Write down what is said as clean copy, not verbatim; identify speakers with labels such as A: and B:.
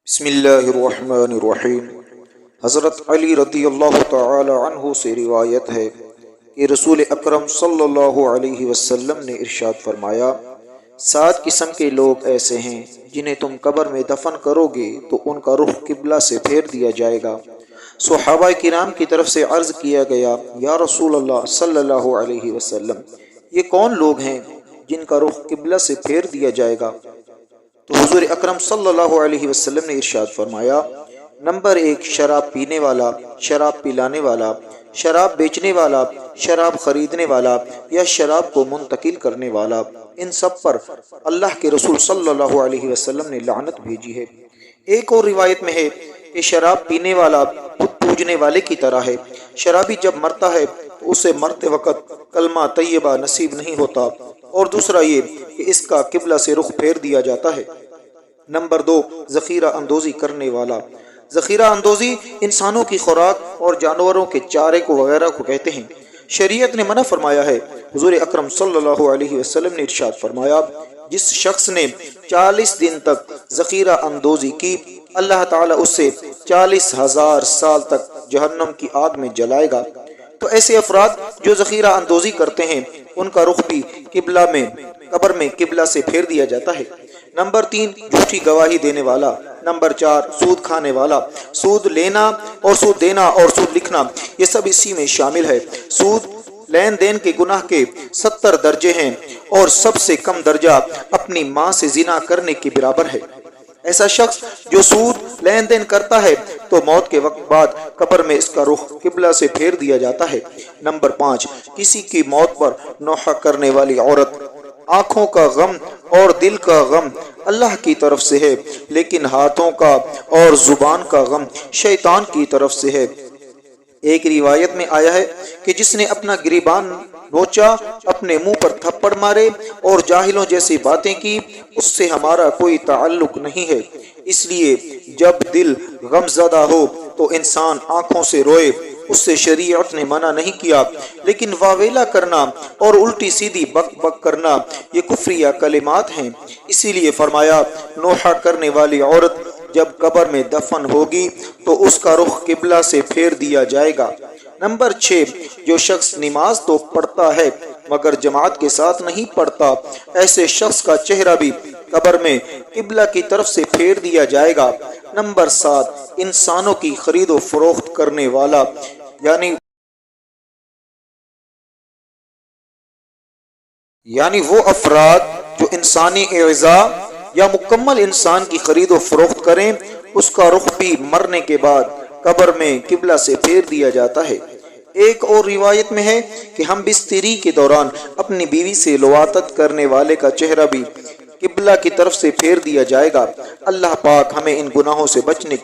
A: بسم اللہ الرحمن الرحیم۔ حضرت علی رضی اللہ تعالی عنہ سے روایت ہے کہ رسول اکرم صلی اللہ علیہ وسلم نے ارشاد فرمایا، 7 قسم کے لوگ ایسے ہیں جنہیں تم قبر میں دفن کرو گے تو ان کا رخ قبلہ سے پھیر دیا جائے گا۔ صحابہ کرام کی طرف سے عرض کیا گیا، یا رسول اللہ صلی اللہ علیہ وسلم، یہ کون لوگ ہیں جن کا رخ قبلہ سے پھیر دیا جائے گا؟ تو حضور اکرم صلی اللہ علیہ وسلم نے ارشاد فرمایا، نمبر 1، شراب پینے والا، شراب پلانے والا، شراب بیچنے والا، شراب خریدنے والا یا شراب کو منتقل کرنے والا۔ ان سب پر اللہ کے رسول صلی اللہ علیہ وسلم نے لعنت بھیجی ہے۔ ایک اور روایت میں ہے کہ شراب پینے والا بت پوجنے والے کی طرح ہے۔ شرابی جب مرتا ہے تو اسے مرتے وقت کلمہ طیبہ نصیب نہیں ہوتا، اور دوسرا یہ کہ اس کا قبلہ سے رخ پھیر دیا جاتا ہے۔ نمبر 2، ذخیرہ اندوزی کرنے والا۔ ذخیرہ اندوزی انسانوں کی خوراک اور جانوروں کے چارے کو وغیرہ کو کہتے ہیں۔ شریعت نے منع فرمایا ہے۔ حضور اکرم صلی اللہ علیہ وسلم نے ارشاد فرمایا، جس شخص نے 40 دن تک ذخیرہ اندوزی کی، اللہ تعالیٰ اس سے 40,000 سال تک جہنم کی آگ میں جلائے گا۔ تو ایسے افراد جو ذخیرہ اندوزی کرتے ہیں ان کا رخ بھی قبر میں قبلہ سے پھیر دیا جاتا ہے۔ نمبر 3، جھوٹی گواہی دینے والا۔ نمبر 4، سود کھانے والا۔ سود لینا اور سود دینا اور سود لکھنا یہ سب اسی میں شامل ہے۔ سود لین دین کے گناہ کے 70 درجے ہیں اور سب سے کم درجہ اپنی ماں سے زنا کرنے کے برابر ہے۔ ایسا شخص جو سود لین دین کرتا ہے تو موت کے وقت بعد قبر میں اس کا رخ قبلہ سے پھیر دیا جاتا ہے۔ نمبر 5، کسی کی موت پر نوحہ کرنے والی عورت۔ آنکھوں کا غم اور دل کا غم اللہ کی طرف سے ہے، لیکن ہاتھوں کا اور زبان کا غم شیطان کی طرف سے ہے۔ ایک روایت میں آیا ہے کہ جس نے اپنا گریبان نوچا، اپنے منہ پر تھپڑ مارے اور جاہلوں جیسی باتیں کی، اس سے ہمارا کوئی تعلق نہیں ہے۔ اس لیے جب دل غم زدہ ہو تو انسان آنکھوں سے روئے، اس سے شریعت نے منع نہیں کیا، لیکن واویلا کرنا اور الٹی سیدھی بک بک کرنا یہ کفریہ کلمات ہیں۔ اسی لیے فرمایا، نوحہ کرنے والی عورت جب قبر میں دفن ہوگی تو اس کا رخ قبلہ سے پھیر دیا جائے گا۔ نمبر 6، جو شخص نماز تو پڑھتا ہے مگر جماعت کے ساتھ نہیں پڑھتا، ایسے شخص کا چہرہ بھی قبر میں قبلہ کی طرف سے پھیر دیا جائے گا۔ نمبر 7، انسانوں کی خرید و فروخت کرنے والا، یعنی وہ افراد جو انسانی اعضاء یا مکمل انسان کی خرید و فروخت کریں، اس کا رخ بھی مرنے کے بعد قبر میں قبلہ سے پھیر دیا جاتا ہے۔ ایک اور روایت میں ہے کہ ہم بستری کے دوران اپنی بیوی سے لواطت کرنے والے کا چہرہ بھی قبلہ کی طرف سے پھیر دیا جائے گا۔ اللہ پاک ہمیں ان گناہوں سے بچنے